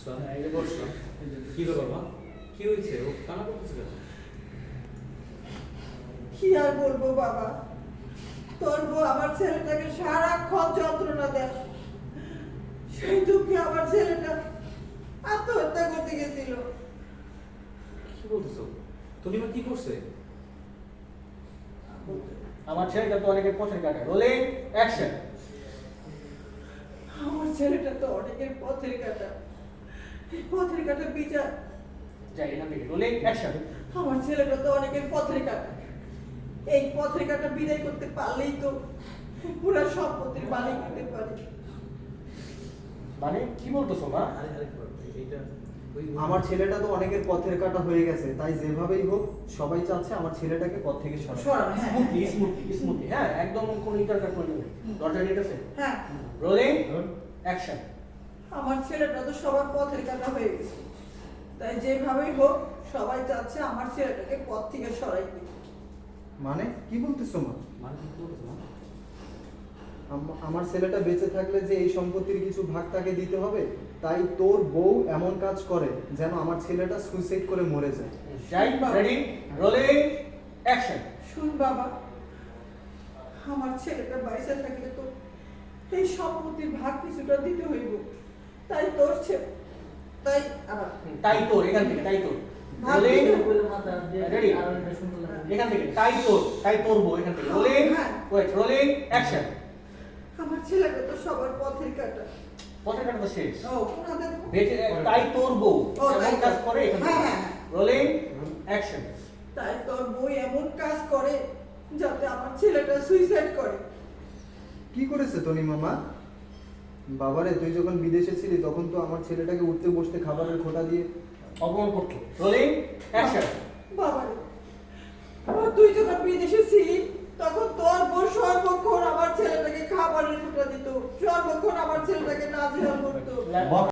আসলাম এই যে বসলাম। কি ব্যাপার মা? কি হয়েছে? ও কান্না করতেছে কেন? কি আর বলবো বাবা, তোর বউ আমার ছেলেটাকে সারাক্ষণ যন্ত্রণা দেয়। সেই দুঃখে আমার ছেলেটা আত্মহত্যা করতে গেছিল। কি বলতেছো? তনিমা কি করছে? আমার ছেলেটা তো অনেকের পথের কাটা। Rolling action. আমার ছেলেটা তো অনেকের পথের কাটা, এই পথের কাটা বিচার। যাই এখান থেকে। Rolling action. আমার ছেলেটা তো অনেকের পথের কাটা, এই পথের কাটা বিদায় করতে পারলেই তো পুরা সম্পত্তির মালিক হতে পারে। মানে কি বলতেছো মা? আরেকবার এইটা আমার ছেলেটা তো অনেকের পথের কাটা হয়ে গেছে, তাই যেভাবেই হোক সবাই চাচ্ছে আমার ছেলেটাকে পথ থেকে সরাতে। সরানো, হ্যাঁ, স্মুথলি হ্যাঁ, স্মুথলি স্মুথলি, হ্যাঁ একদম কোনো ইন্টারকাট করে নেবে। দরজা ঠিক আছে? হ্যাঁ। Rolling action. আমার ছেলেটা তো সবার পথের কাটা হয়ে গেছে, তাই যেভাবেই হোক সবাই চাচ্ছে আমার ছেলেটাকে পথ থেকে সরাই দিতে। মানে কি বলতেছো মা? মানে কি বলতেছো মা? আমার ছেলেটা বেঁচে থাকলে যে এই সম্পত্তির কিছু ভাগ তাকে দিতে হবে, তাই তোর বউ এমন কাজ করে যেন আমার ছেলেটা সুইসাইড করে মরে যায়। যাই রেডি রোলিং অ্যাকশন। শুন বাবা, আমার ছেলেটা বাইসে থাকলে তো এই সম্পত্তির ভাগ কিছুটা দিতে হইব, তাই তোর ছেলে, তাই আবার তাই তোর এখান থেকে তাই তোর। ভাগ রোলিং দিতে রেডি এখান থেকে তাই তোর বউ এখান থেকে। রোলিং হ্যাঁ। Wait rolling action. আমার ছেলেটা তো সবার পথের কাটা। পথের কাটা তো শেষ। ও ওনাদের বেঁচে তাই তোর বউ ও, তাই এমন তোর। কাজ করে এখান থেকে। হ্যাঁ, হ্যাঁ, হ্যাঁ। Rolling action. তাই তোর বই এমন কাজ করে যাতে আমার ছেলেটা সুইসাইড করে। কি করেছে টনি মামা? বাবারে, তুই যখন বিদেশে ছিলি তখন তো আমার ছেলেটাকে উঠতে বসতে খাবারের খোঁটা দিয়ে অপমান করতো। Rolling action. বাবা রে, তুই যখন বিদেশে